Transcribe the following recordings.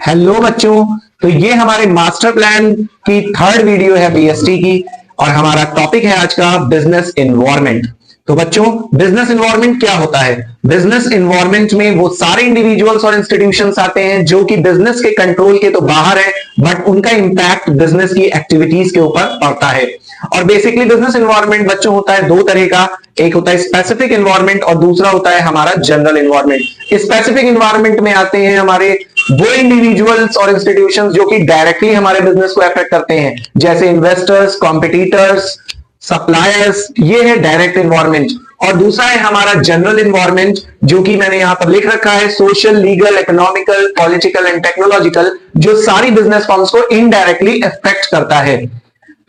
Hello बच्चों। तो ये हमारे मास्टर प्लान की थर्ड वीडियो है बीएसटी की, और हमारा टॉपिक है आज का बिजनेस इन्वायरमेंट। तो बच्चों, बिजनेस इन्वायरमेंट क्या होता है? बिजनेस इन्वायरमेंट में वो सारे इंडिविजुअल्स और इंस्टीट्यूशंस आते हैं जो कि बिजनेस के कंट्रोल के तो बाहर है, बट उनका इंपैक्ट बिजनेस की एक्टिविटीज के ऊपर पड़ता है। और बेसिकली बिजनेस इन्वायरमेंट बच्चों होता है दो तरह का। एक होता है स्पेसिफिक इन्वायरमेंट और दूसरा होता है हमारा जनरल इन्वायरमेंट। स्पेसिफिक इन्वायरमेंट में आते हैं हमारे वो इंडिविजुअल्स और इंस्टीट्यूशंस जो कि डायरेक्टली हमारे बिजनेस को अफेक्ट करते हैं, जैसे इन्वेस्टर्स, कॉम्पिटिटर्स, सप्लायर्स। ये है डायरेक्ट इन्वायरमेंट। और दूसरा है हमारा जनरल इन्वायरमेंट, जो कि मैंने यहां पर लिख रखा है social, legal, economical, political and technological, जो सारी बिजनेस फॉर्म्स को इनडायरेक्टली अफेक्ट करता है।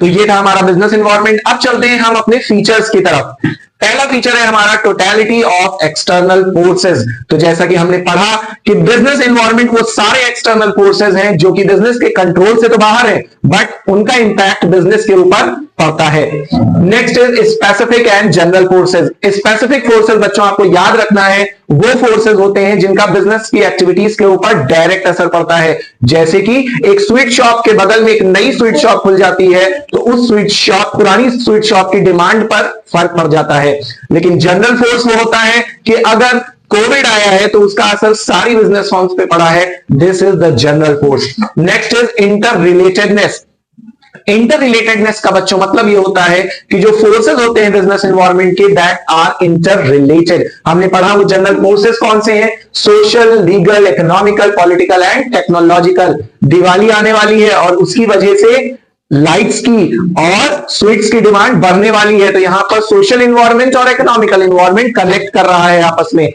तो ये था हमारा बिजनेस इन्वायरमेंट। अब चलते हैं हम अपने फीचर्स की तरफ। पहला फीचर है हमारा टोटलिटी ऑफ एक्सटर्नल फोर्सेस। तो जैसा कि हमने पढ़ा कि बिजनेस इन्वायरमेंट वो सारे एक्सटर्नल फोर्सेस हैं जो कि बिजनेस के कंट्रोल से तो बाहर है, बट उनका इंपैक्ट बिजनेस के ऊपर पड़ता है। Next is specific and general forces. Specific forces बच्चों आपको याद रखना है, वो फोर्सेस होते हैं जिनका बिजनेस की एक्टिविटीज के ऊपर डायरेक्ट असर पड़ता है। जैसे कि एक स्वीट शॉप के बगल में एक नई स्वीट शॉप खुल जाती है, तो उस स्वीट शॉप, पुरानी स्वीट शॉप की डिमांड पर फर्क पड़ जाता है। लेकिन जनरल फोर्स वो होता है कि अगर कोविड आया है तो उसका असर सारी बिजनेस फॉर्म्स पे पड़ा है। This is the general force. Next is inter relatedness. Inter relatedness का बच्चों मतलब ये होता है कि जो फोर्सेस होते हैं बिजनेस एनवायरनमेंट के, दैट आर इंटर रिलेटेड। हमने पढ़ा वो जनरल फोर्सेस कौन से हैं? Social, legal, economical, political and technological. Diwali आने वाली है और उसकी वजह से लाइट्स की और स्वीट्स की डिमांड बढ़ने वाली है, तो यहां पर सोशल इन्वायरमेंट और इकोनॉमिकल इन्वायरमेंट कनेक्ट कर रहा है आपस में।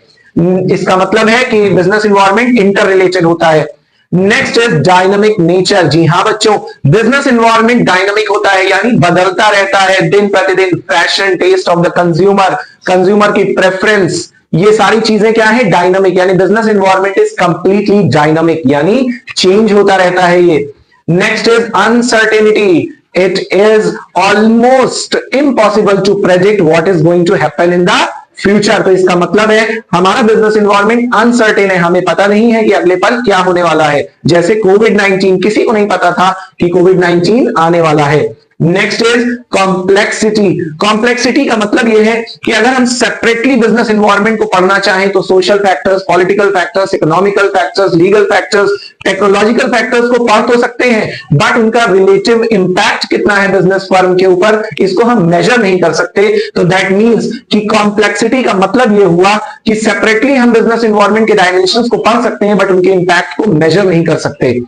इसका मतलब है कि बिजनेस इन्वायरमेंट इंटर रिलेटेड होता है। Next is dynamic nature. जी हां बच्चों, बिजनेस इन्वायरमेंट डायनामिक होता है, यानी बदलता रहता है दिन प्रतिदिन। Fashion, taste of the consumer, consumer की प्रेफरेंस, ये सारी चीजें क्या है? डायनामिक। यानी business environment is completely dynamic, यानी चेंज होता रहता है ये। Next is uncertainty. It is almost impossible to predict what is going to happen in the future. तो इसका मतलब है हमारा बिजनेस इन्वायरमेंट अनसर्टेन है, हमें पता नहीं है कि अगले पल क्या होने वाला है। जैसे कोविड-19, किसी को नहीं पता था कि कोविड-19 आने वाला है। Next is complexity. कॉम्प्लेक्सिटी का मतलब यह है कि अगर हम सेपरेटली बिजनेस इन्वायरमेंट को पढ़ना चाहें तो social factors, political factors, economical factors, legal factors, technological factors को पढ़ तो सकते हैं, बट उनका रिलेटिव इंपैक्ट कितना है बिजनेस फर्म के ऊपर, इसको हम मेजर नहीं कर सकते। तो दैट मींस कि कॉम्प्लेक्सिटी का मतलब यह हुआ कि सेपरेटली हम बिजनेस इन्वायरमेंट के डायमेंशंस को पढ़ सकते हैं, बट उनके इंपैक्ट को मेजर नहीं कर सकते।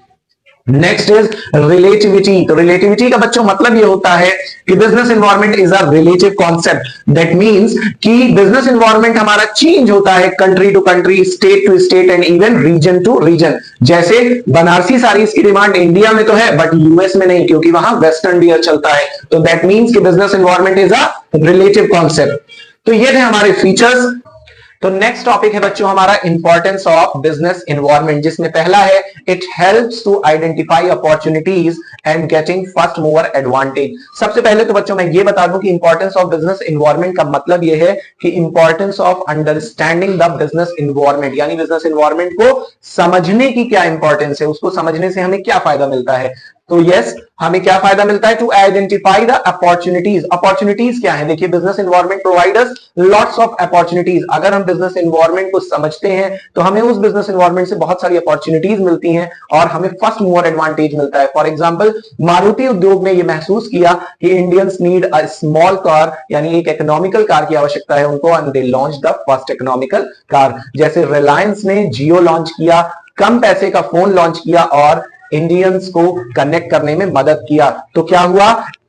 Next is relativity. तो रिलेटिविटी का बच्चों मतलब ये होता है कि business environment is a relative concept. That means कि बिजनेस इन्वायरमेंट हमारा चेंज होता है country to country, state to state and even region to region. जैसे बनारसी साड़ीज की डिमांड इंडिया में तो है, बट यूएस में नहीं, क्योंकि वहां वेस्टर्न वियर चलता है। तो दैट मींस कि business environment is a relative concept. तो ये थे हमारे फीचर्स। तो नेक्स्ट टॉपिक है बच्चों हमारा इंपॉर्टेंस ऑफ बिजनेस एनवायरनमेंट, जिसमें पहला है it helps to identify opportunities and getting first mover advantage. सबसे पहले तो बच्चों मैं ये बता दूं कि इंपॉर्टेंस ऑफ बिजनेस एनवायरनमेंट का मतलब ये है कि importance of understanding the business environment, यानी बिजनेस एनवायरनमेंट को समझने की क्या इंपॉर्टेंस है, उसको समझने से हमें क्या फायदा मिलता है। तो यस, हमें क्या फायदा मिलता है? To identify the opportunities. Opportunities क्या है? देखिए, business environment provide us lots of opportunities. अगर हम बिजनेस एनवायरनमेंट को समझते हैं तो हमें उस बिजनेस एनवायरनमेंट से बहुत सारी अपॉर्चुनिटीज मिलती हैं और हमें फर्स्ट मूवर एडवांटेज मिलता है। फॉर एग्जांपल, मारुति उद्योग ने यह महसूस किया कि Indians need a small car, यानी एक इकोनॉमिकल कार की आवश्यकता है उनको, and they launch the first economical car. जैसे रिलायंस ने जियो लॉन्च किया, कम पैसे का फोन लॉन्च किया और इंडियंस को कनेक्ट करने में मदद किया। तो क्या हुआ?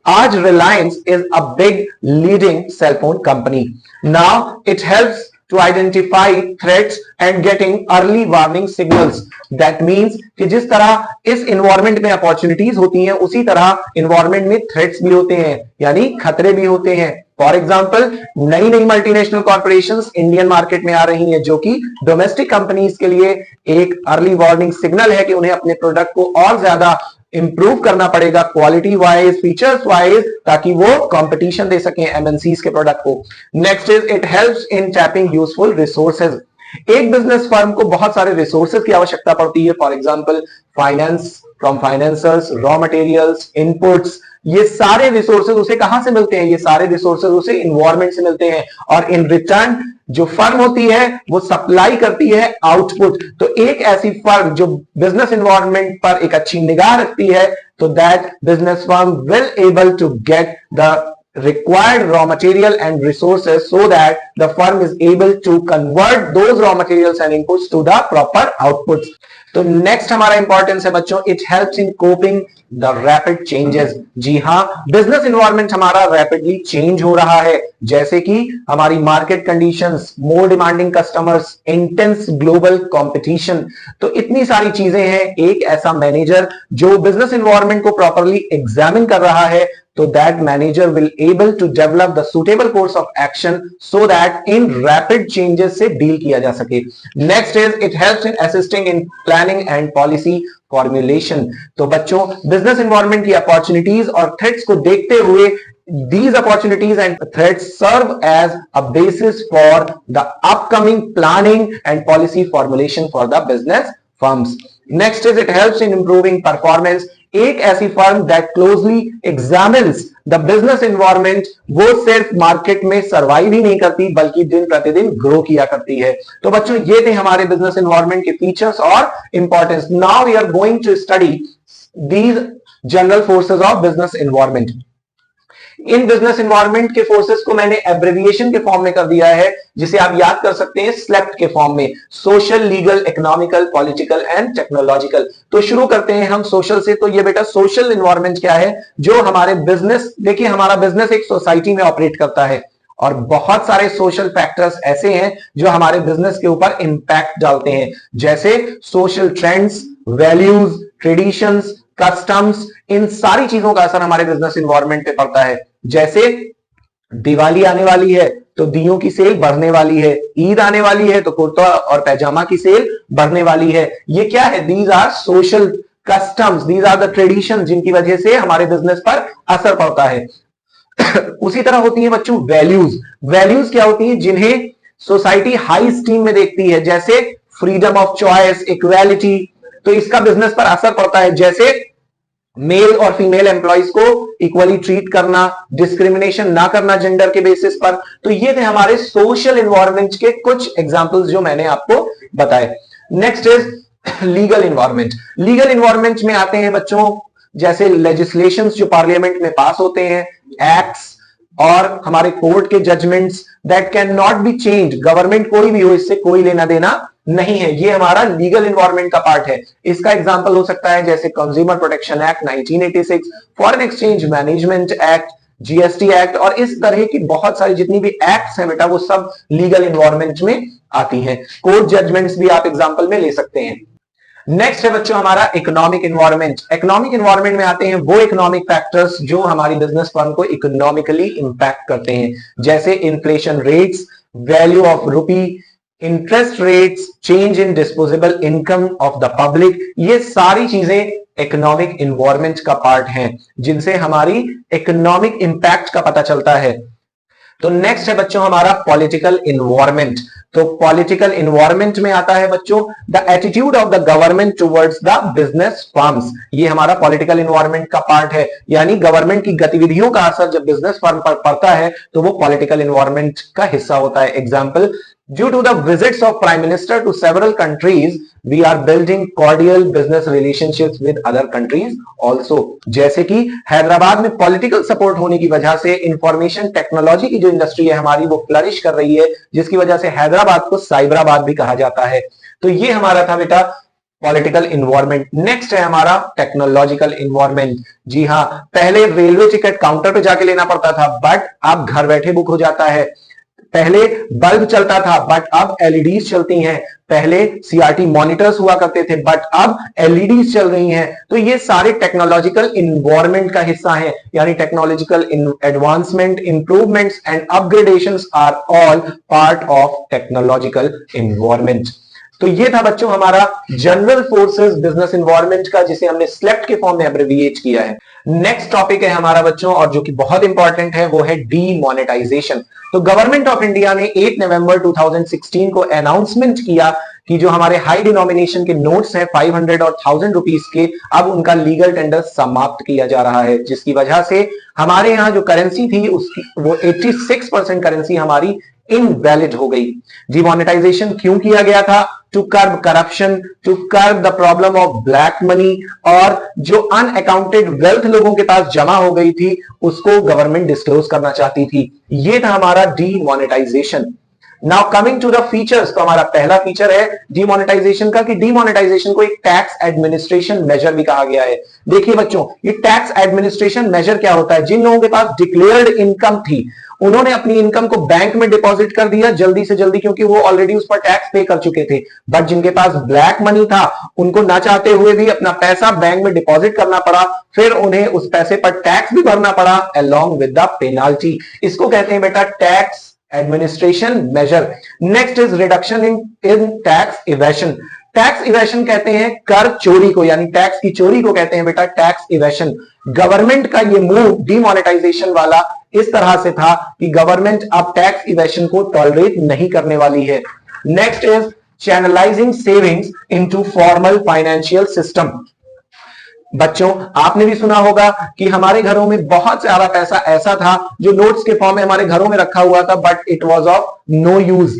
आज Reliance is a big leading cellphone company. Now it helps to identify threats and getting early warning signals. That means कि जिस तरह इस environment में opportunities होती हैं, उसी तरह environment में threats भी होते हैं, यानी खतरे भी होते हैं। फॉर एग्जाम्पल, नई नई मल्टीनेशनल कॉर्पोरेशंस इंडियन मार्केट में आ रही हैं, जो कि डोमेस्टिक कंपनीज के लिए एक अर्ली वार्निंग सिग्नल है कि उन्हें अपने प्रोडक्ट को और ज्यादा इंप्रूव करना पड़ेगा क्वालिटी वाइज, फीचर्स वाइज, ताकि वो कंपटीशन दे सकें एमएनसीज के प्रोडक्ट को। Next is it helps in tapping useful resources. एक बिजनेस फर्म को बहुत सारे रिसोर्सेज की आवश्यकता पड़ती है, for example finance, from financiers, raw materials, inputs, ये सारे रिसोर्सेज उसे कहां से मिलते हैं? ये सारे रिसोर्सेज उसे इन्वायरमेंट से मिलते हैं, और इन रिटर्न जो फर्म होती है वो सप्लाई करती है आउटपुट। तो एक ऐसी फर्म जो बिजनेस इन्वायरमेंट पर एक अच्छी निगाह रखती है, तो that business firm will able to get the required raw material and resources so that the firm is able to convert those raw materials and inputs to the proper outputs. तो next हमारा importance है बच्चों, it helps in coping the rapid changes. जी हां, business environment हमारा rapidly change हो रहा है, जैसे कि हमारी market conditions, more demanding customers, intense global competition. तो इतनी सारी चीजें हैं। एक ऐसा मैनेजर जो बिजनेस इन्वायरमेंट को प्रॉपरली एग्जामिन कर रहा है, तो that manager will able to develop the suitable course of action so that in rapid changes से deal किया जा सके। Next is it helps in assisting in planning and policy formulation। तो बच्चों, business environment की opportunities और threats को देखते हुए these opportunities and threats serve as a basis for the upcoming planning and policy formulation for the business firms। Next is it helps in improving performance। एक ऐसी firm that closely examines the business environment, वो सिर्फ market में survive ही नहीं करती बल्कि दिन प्रतिदिन ग्रो किया करती है। तो बच्चों, ये थे हमारे बिजनेस इन्वायरमेंट के फीचर्स और importance. Now we are going to study these general forces of business environment. इन बिजनेस इन्वायरमेंट के फोर्सेस को मैंने एब्रिविएशन के फॉर्म में कर दिया है, जिसे आप याद कर सकते हैं स्लेप्ट के फॉर्म में, social, legal, economical, political and technological. तो शुरू करते हैं हम सोशल से। तो ये बेटा सोशल इन्वायरमेंट क्या है? जो हमारे बिजनेस, देखिए हमारा बिजनेस एक सोसाइटी में ऑपरेट करता है और बहुत सारे सोशल फैक्टर्स ऐसे हैं जो हमारे बिजनेस के ऊपर इंपैक्ट डालते हैं, जैसे social trends, values, traditions, customs, इन सारी चीजों का असर हमारे बिजनेस इन्वायरमेंट पे पड़ता है। जैसे दिवाली आने वाली है तो दियों की सेल बढ़ने वाली है, ईद आने वाली है तो कुर्ता और पैजामा की सेल बढ़ने वाली है। ये क्या है? These are social customs, these are the tradition जिनकी वजह से हमारे बिजनेस पर असर पड़ता है। उसी तरह होती है बच्चों वैल्यूज। वैल्यूज क्या होती है? जिन्हें सोसाइटी हाई स्टीम में देखती है, जैसे फ्रीडम ऑफ चॉइस, इक्वालिटी। तो इसका बिजनेस पर असर पड़ता है, जैसे मेल और फीमेल एम्प्लॉइज को इक्वली ट्रीट करना, डिस्क्रिमिनेशन ना करना जेंडर के बेसिस पर। तो ये थे हमारे सोशल एनवायरनमेंट के कुछ एग्जांपल्स जो मैंने आपको बताए। Next is legal environment. Legal environment में आते हैं बच्चों जैसे लेजिस्लेशंस जो पार्लियामेंट में पास होते हैं, एक्ट्स और हमारे कोर्ट के judgements that can not be change. Government कोई भी हो, इससे कोई लेना देना नहीं है, ये हमारा लीगल एनवायरनमेंट का पार्ट है। इसका एग्जांपल हो सकता है जैसे consumer protection act 1986, foreign exchange management act, GST act, और इस तरह की बहुत सारी जितनी भी एक्ट्स हैं बेटा वो सब लीगल एनवायरनमेंट में आती हैं। कोर्ट जजमेंट्स भी आप एग्जांपल में ले सकते हैं। नेक्स्ट है बच्चों हमारा इकोनॉमिक एनवायरनमेंट। इकोनॉमिक एनवायरनमेंट में आते हैं वो इकोनॉमिक फैक्टर्स जो हमारी बिजनेस फर्म को इकोनॉमिकली इंपैक्ट करते हैं, जैसे इन्फ्लेशन रेट्स, वैल्यू ऑफ रूपी, interest rates, change in disposable income of the public. ये सारी चीजें इकोनॉमिक एनवायरनमेंट का पार्ट हैं जिनसे हमारी इकोनॉमिक इंपैक्ट का पता चलता है। तो नेक्स्ट है बच्चों हमारा पॉलिटिकल एनवायरनमेंट। तो पॉलिटिकल एनवायरनमेंट में आता है बच्चों the attitude of the government towards the business firms. ये हमारा पॉलिटिकल एनवायरनमेंट का पार्ट है, यानी गवर्नमेंट की गतिविधियों का असर जब बिजनेस फर्म पर पड़ता है तो वो पॉलिटिकल एनवायरनमेंट का हिस्सा होता है। Example, due to the visits of prime minister to several countries we are building cordial business relationships with other countries also। जैसे कि हैदराबाद में पॉलिटिकल सपोर्ट होने की वजह से इंफॉर्मेशन टेक्नोलॉजी की जो इंडस्ट्री है हमारी वो फ्लरिश कर रही है, जिसकी वजह से हैदराबाद को साइबराबाद भी कहा जाता है। तो ये हमारा था बेटा पॉलिटिकल इन्वायरमेंट। नेक्स्ट है हमारा टेक्नोलॉजिकल इन्वायरमेंट। जी हाँ, पहले रेलवे टिकट काउंटर पे जाके लेना पड़ता था, बट अब घर बैठे बुक हो जाता है। पहले बल्ब चलता था बट अब एलईडीज चलती हैं। पहले सीआरटी मॉनिटर्स हुआ करते थे बट अब एलईडीज चल रही हैं। तो ये सारे टेक्नोलॉजिकल इन्वायरमेंट का हिस्सा हैं, यानी technological advancement, improvements and upgradations are all part of technological environment. तो ये था बच्चों हमारा जनरल फोर्सेस बिजनेस इन्वायरमेंट का, जिसे हमने स्लेप्ट के फॉर्म में एब्रिविएट किया है। नेक्स्ट टॉपिक है हमारा बच्चों, और जो कि बहुत इंपॉर्टेंट है, वो है डीमोनेटाइजेशन। तो गवर्नमेंट ऑफ इंडिया ने 8 नवंबर 2016 को अनाउंसमेंट किया कि जो हमारे हाई डिनोमिनेशन के नोट्स हैं 500 और 1000 रुपीस के, अब उनका लीगल टेंडर समाप्त किया जा रहा है, जिसकी वजह से हमारे यहाँ जो करेंसी थी उसकी वो 86% करेंसी हमारी इनवैलिड हो गई। डिमोनेटाइजेशन क्यों किया गया था? To curb corruption, to curb the problem of black money, और जो अनअकाउंटेड वेल्थ लोगों के पास जमा हो गई थी उसको गवर्नमेंट डिस्क्लोज करना चाहती थी। ये था हमारा demonetisation. Now coming to the features, तो हमारा पहला फीचर है डीमोनेटाइजेशन का कि डीमोनेटाइजेशन को एक टैक्स एडमिनिस्ट्रेशन मेजर भी कहा गया है। देखिए बच्चों, ये टैक्स एडमिनिस्ट्रेशन मेजर क्या होता है? जिन लोगों के पास डिक्लेयर्ड इनकम थी, उन्होंने अपनी इनकम को बैंक में डिपॉजिट कर दिया जल्दी से जल्दी, क्योंकि वो ऑलरेडी उस पर टैक्स पे कर चुके थे। बट जिनके पास ब्लैक मनी था, उनको ना चाहते हुए भी अपना पैसा बैंक में डिपॉजिट करना पड़ा, फिर उन्हें उस पैसे पर टैक्स भी भरना पड़ा अलोंग विद द पेनाल्टी। इसको कहते हैं बेटा tax administration measure. Next is reduction in tax evasion. Tax evasion कहते हैं कर चोरी को, यानी टैक्स की चोरी को कहते हैं बेटा टैक्स इवेशन। गवर्नमेंट का ये मूव डीमोनेटाइजेशन वाला इस तरह से था कि गवर्नमेंट अब टैक्स इवेशन को टॉलरेट नहीं करने वाली है। Next is channelising savings into formal financial system. बच्चों, आपने भी सुना होगा कि हमारे घरों में बहुत सारा पैसा ऐसा था जो नोट्स के फॉर्म में हमारे घरों में रखा हुआ था, but it was of no use.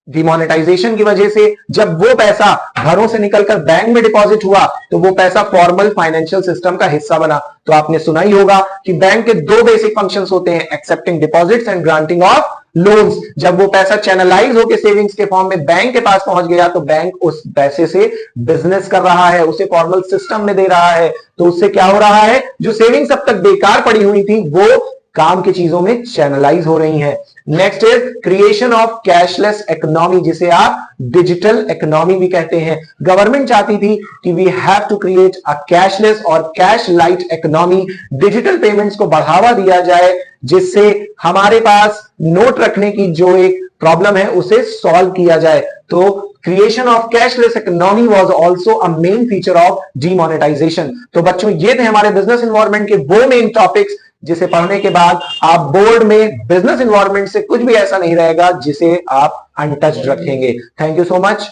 Demonetisation की वजह से जब वो पैसा घरों से निकलकर बैंक में डिपॉजिट हुआ, तो वो पैसा फॉर्मल फाइनेंशियल सिस्टम का हिस्सा बना। तो आपने सुना ही होगा कि बैंक के दो बेसिक फंक्शंस होते हैं, accepting deposits and granting of loans. जब वो पैसा चैनलाइज होकर सेविंग्स के फॉर्म में बैंक के पास पहुंच गया, तो बैंक उस पैसे से बिजनेस कर रहा है, उसे फॉर्मल सिस्टम में दे रहा है। तो उससे क्या हो रहा है? जो सेविंग्स अब तक बेकार पड़ी हुई थी, वो काम की चीजों में चैनलाइज हो रही हैं। Next is creation of cashless economy, जिसे आप डिजिटल इकोनॉमी भी कहते हैं। गवर्नमेंट चाहती थी कि we have to create a cashless और cash light economy. Digital payments को बढ़ावा दिया जाए, जिससे हमारे पास नोट रखने की जो एक प्रॉब्लम है उसे सॉल्व किया जाए। तो creation of cashless economy was also a main feature of demonetisation. तो बच्चों, ये थे हमारे बिजनेस इन्वायरमेंट के वो मेन टॉपिक्स जिसे पढ़ने के बाद आप बोर्ड में बिजनेस इन्वायरमेंट से कुछ भी ऐसा नहीं रहेगा जिसे आप अनटच्ड रखेंगे। Thank you so much.